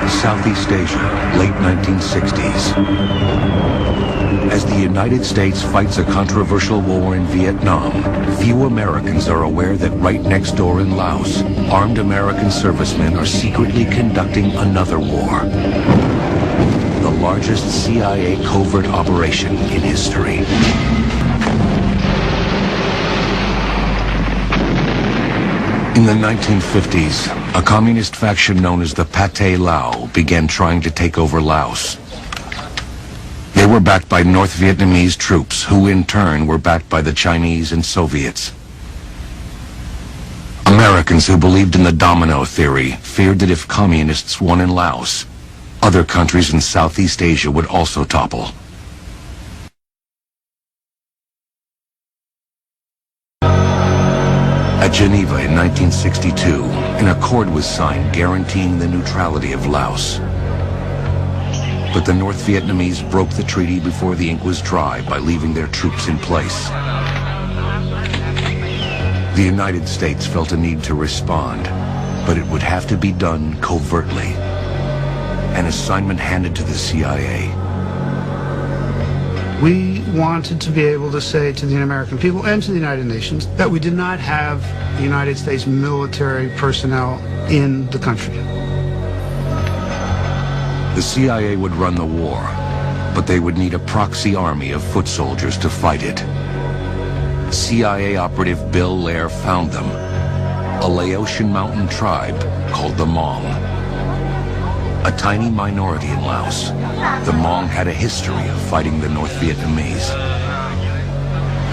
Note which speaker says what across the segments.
Speaker 1: Southeast Asia, late 1960s. As the United States fights a controversial war in Vietnam, few Americans are aware that right next door in Laos, armed American servicemen are secretly conducting another war. The largest CIA covert operation in history. In the 1950s, a communist faction known as the Pathet Lao began trying to take over Laos. They were backed by North Vietnamese troops, who in turn were backed by the Chinese and Soviets. Americans who believed in the domino theory feared that if communists won in Laos, other countries in Southeast Asia would also topple. At Geneva in 1962, an accord was signed guaranteeing the neutrality of Laos. But the North Vietnamese broke the treaty before the ink was dry by leaving their troops in place. The United States felt a need to respond, but it would have to be done covertly. An assignment handed to the CIA.
Speaker 2: We wanted to be able to say to the American people and to the United Nations that we did not have the United States military personnel in the country.
Speaker 1: The CIA would run the war, but they would need a proxy army of foot soldiers to fight it. CIA operative Bill Lair found them, a Laotian mountain tribe called the Hmong. A tiny minority in Laos, the Hmong had a history of fighting the North Vietnamese.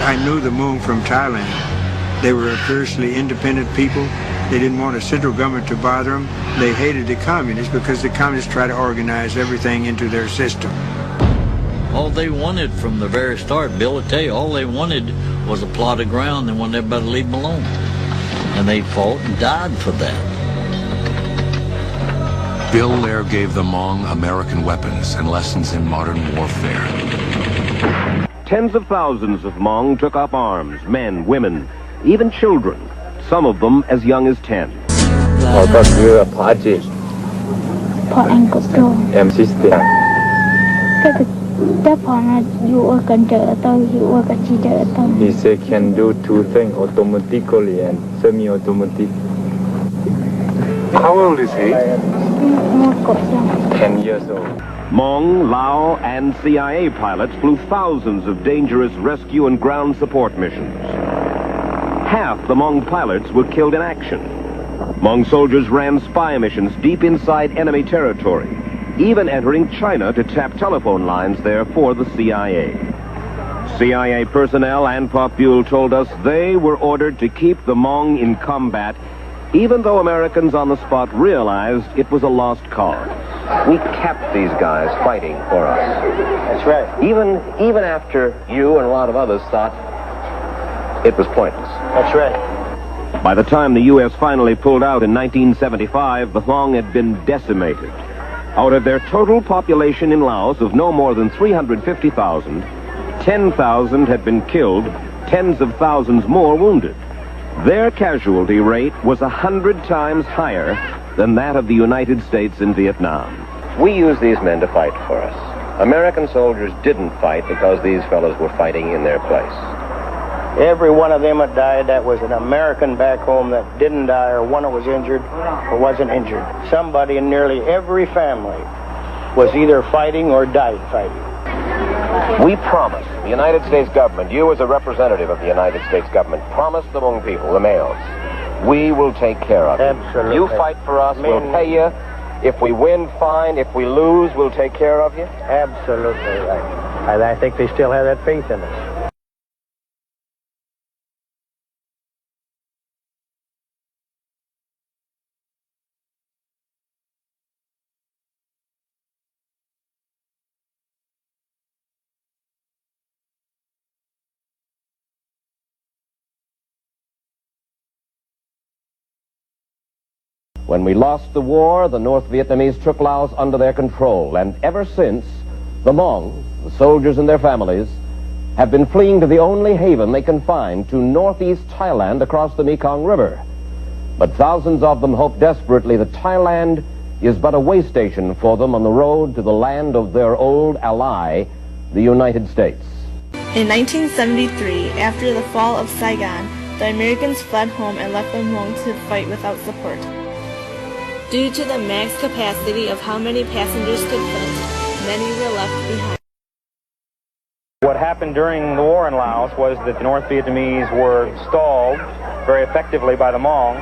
Speaker 3: I knew the Hmong from Thailand. They were a fiercely independent people. They didn't want a central government to bother them. They hated the communists because the communists tried to organize everything into their system.
Speaker 4: All they wanted from the very start, Bill will tell you, all they wanted was a plot of ground. They wanted everybody to leave them alone. And they fought and died for that.
Speaker 1: Bill Lair gave the Hmong American weapons and lessons in modern warfare.
Speaker 5: Tens of thousands of Hmong took up arms, men, women, even children, some of them as young as 10.
Speaker 6: Họ có đưa phá chế.
Speaker 7: Phó anh có đồ.
Speaker 6: Em sister.
Speaker 7: Cái phó là dù ở cần trợ tôi, dù ở cần chỉ trợ tôi.
Speaker 6: He said can do two things automatically and semi-automatic.
Speaker 3: How old is he?
Speaker 6: 10 years old.
Speaker 5: Hmong, Lao, and CIA pilots flew thousands of dangerous rescue and ground support missions. Half the Hmong pilots were killed in action. Hmong soldiers ran spy missions deep inside enemy territory, even entering China to tap telephone lines there for the CIA. CIA personnel and Pop Buell told us they were ordered to keep the Hmong in combat, even though Americans on the spot realized it was a lost cause.
Speaker 8: We kept these guys fighting for us.
Speaker 6: That's right.
Speaker 8: Even after you and a lot of others thought it was pointless.
Speaker 6: That's right.
Speaker 5: By the time the U.S. finally pulled out in 1975, the Hmong had been decimated. Out of their total population in Laos of no more than 350,000, 10,000 had been killed, tens of thousands more wounded. Their casualty rate was 100 times higher than that of the United States in Vietnam.
Speaker 8: We used these men to fight for us. American soldiers didn't fight because these fellows were fighting in their place.
Speaker 9: Every one of them that died, that was an American back home that didn't die, or one that was injured or wasn't injured. Somebody in nearly every family was either fighting or died fighting.
Speaker 8: We promised, the United States government, you as a representative of the United States government, promised the Hmong people, the males, we will take care of you.
Speaker 9: Absolutely.
Speaker 8: You fight for us, we'll pay you. If we win, fine. If we lose, we'll take care of you.
Speaker 9: Absolutely right. And I think they still have that faith in us.
Speaker 8: When we lost the war, the North Vietnamese took Laos under their control, and ever since, the Hmong, the soldiers and their families, have been fleeing to the only haven they can find, to northeast Thailand across the Mekong River. But thousands of them hope desperately that Thailand is but a way station for them on the road to the land of their old ally, the United States.
Speaker 10: In 1973, after the fall of Saigon, the Americans fled home and left the Hmong to fight without support. Due to the max capacity of how many passengers could fit, many were left behind.
Speaker 11: What happened during the war in Laos was that the North Vietnamese were stalled very effectively by the Hmong,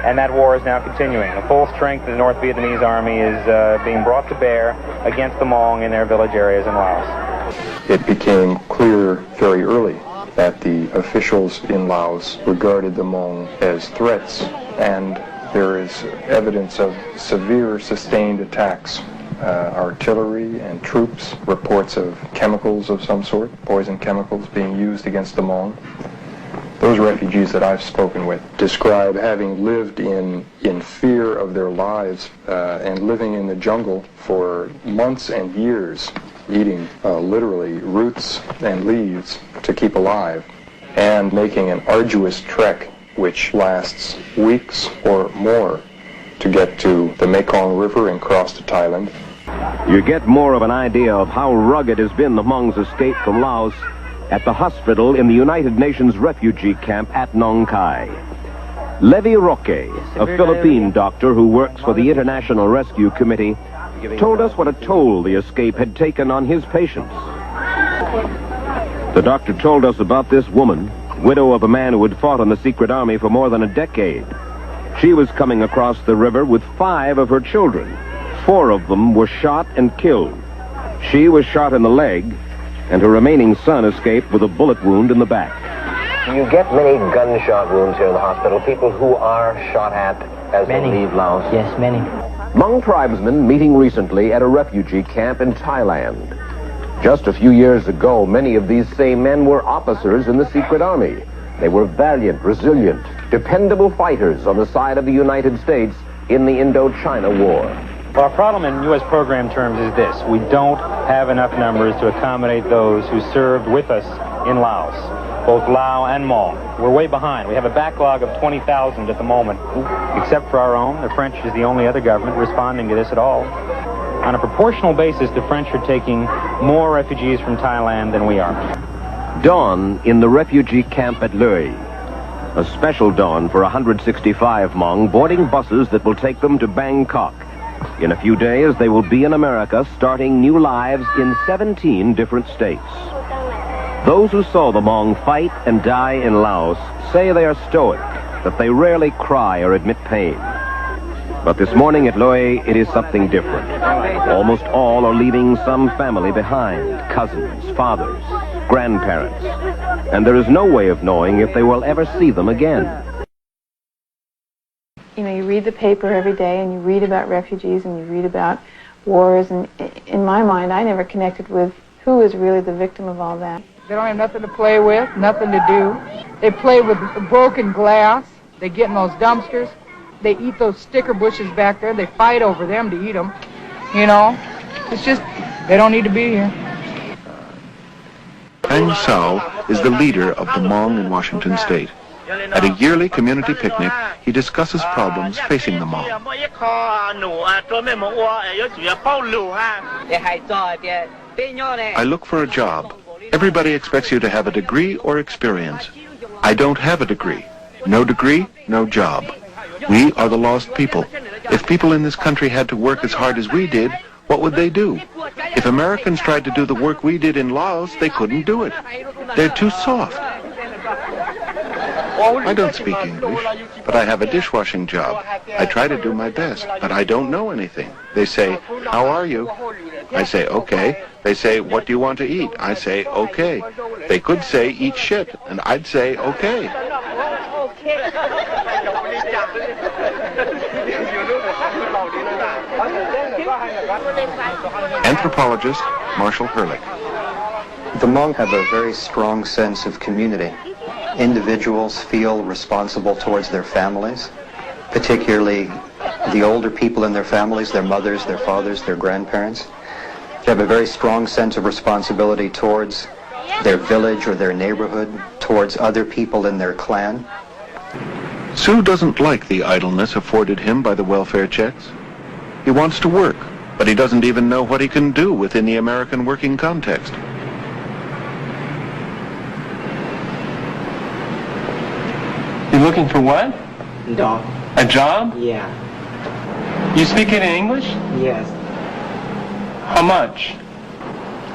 Speaker 11: and that war is now continuing. The full strength of the North Vietnamese army is being brought to bear against the Hmong in their village areas in Laos.
Speaker 12: It became clear very early that the officials in Laos regarded the Hmong as threats, and there is evidence of severe sustained attacks. Artillery and troops, reports of chemicals of some sort, poison chemicals being used against the Hmong. Those refugees that I've spoken with describe having lived in fear of their lives and living in the jungle for months and years, eating literally roots and leaves to keep alive, and making an arduous trek which lasts weeks or more to get to the Mekong River and cross to Thailand.
Speaker 8: You get more of an idea of how rugged has been the Hmong's escape from Laos at the hospital in the United Nations refugee camp at Nong Khai. Levi Roque, a Philippine doctor who works for the International Rescue Committee, told us what a toll the escape had taken on his patients. The doctor told us about this woman, widow of a man who had fought in the secret army for more than a decade. She was coming across the river with 5 of her children. 4 of them were shot and killed. She was shot in the leg, and her remaining son escaped with a bullet wound in the back.
Speaker 13: You get many gunshot wounds here in the hospital, people who are shot at as they leave Laos.
Speaker 14: Yes, many.
Speaker 8: Hmong tribesmen meeting recently at a refugee camp in Thailand. Just a few years ago, many of these same men were officers in the secret army. They were valiant, resilient, dependable fighters on the side of the United States in the Indochina War.
Speaker 11: Well, our problem in U.S. program terms is this. We don't have enough numbers to accommodate those who served with us in Laos, both Lao and Hmong. We're way behind. We have a backlog of 20,000 at the moment, except for our own. The French is the only other government responding to this at all. On a proportional basis, the French are taking more refugees from Thailand than we are.
Speaker 8: Dawn in the refugee camp at Loei. A special dawn for 165 Hmong boarding buses that will take them to Bangkok. In a few days, they will be in America, starting new lives in 17 different states. Those who saw the Hmong fight and die in Laos say they are stoic, that they rarely cry or admit pain. But this morning at Loei, it is something different. Almost all are leaving some family behind, cousins, fathers, grandparents, and there is no way of knowing if they will ever see them again.
Speaker 15: You know, you read the paper every day and you read about refugees and you read about wars, and in my mind, I never connected with who is really the victim of all that.
Speaker 16: They don't have nothing to play with, nothing to do. They play with broken glass. They get in those dumpsters. They eat those sticker bushes back there. They fight over them to eat them. You know, it's just, they don't need to be here.
Speaker 17: Hang Sao is the leader of the Hmong in Washington State. At a yearly community picnic, he discusses problems facing the Hmong. I look for a job. Everybody expects you to have a degree or experience. I don't have a degree. No degree, no job. We are the lost people. If people in this country had to work as hard as we did, what would they do? If Americans tried to do the work we did in Laos, they couldn't do it. They're too soft. I don't speak English, but I have a dishwashing job. I try to do my best, but I don't know anything. They say, "How are you?" I say, "Okay." They say, "What do you want to eat?" I say, "Okay." They could say, "Eat shit," and I'd say, "Okay." Anthropologist Marshall Herlick.
Speaker 18: The Hmong have a very strong sense of community. Individuals feel responsible towards their families, particularly the older people in their families, their mothers, their fathers, their grandparents. They have a very strong sense of responsibility towards their village or their neighborhood, towards other people in their clan.
Speaker 17: Sue doesn't like the idleness afforded him by the welfare checks. He wants to work, but he doesn't even know what he can do within the American working context.
Speaker 14: You're looking for what?
Speaker 19: Job.
Speaker 14: A job?
Speaker 19: Yeah.
Speaker 14: You speak it in English?
Speaker 19: Yes.
Speaker 14: How much?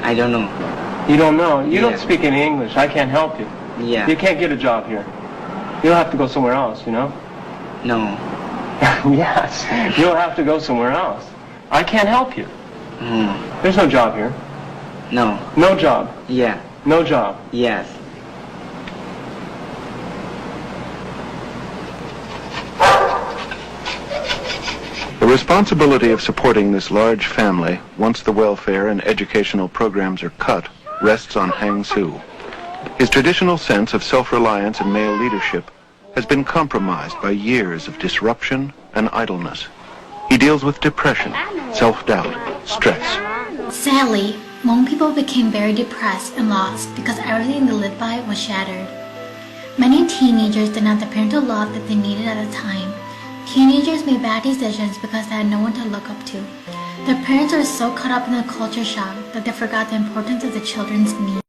Speaker 19: I don't know.
Speaker 14: You don't know? You
Speaker 19: Yeah.
Speaker 14: don't speak any English. I can't help you.
Speaker 19: Yeah.
Speaker 14: You can't get a job here. You'll have to go somewhere else, you know?
Speaker 19: No.
Speaker 14: Yes. You'll have to go somewhere else. I can't help you. There's no job here.
Speaker 19: No.
Speaker 14: No job.
Speaker 19: Yeah.
Speaker 14: No job.
Speaker 19: Yes.
Speaker 17: The responsibility of supporting this large family, once the welfare and educational programs are cut, rests on Hang Soo. His traditional sense of self-reliance and male leadership has been compromised by years of disruption and idleness. He deals with depression, self-doubt, stress.
Speaker 20: Sadly, Hmong people became very depressed and lost because everything they lived by was shattered. Many teenagers did not have the parental love that they needed at the time. Teenagers made bad decisions because they had no one to look up to. Their parents were so caught up in the culture shock that they forgot the importance of the children's needs.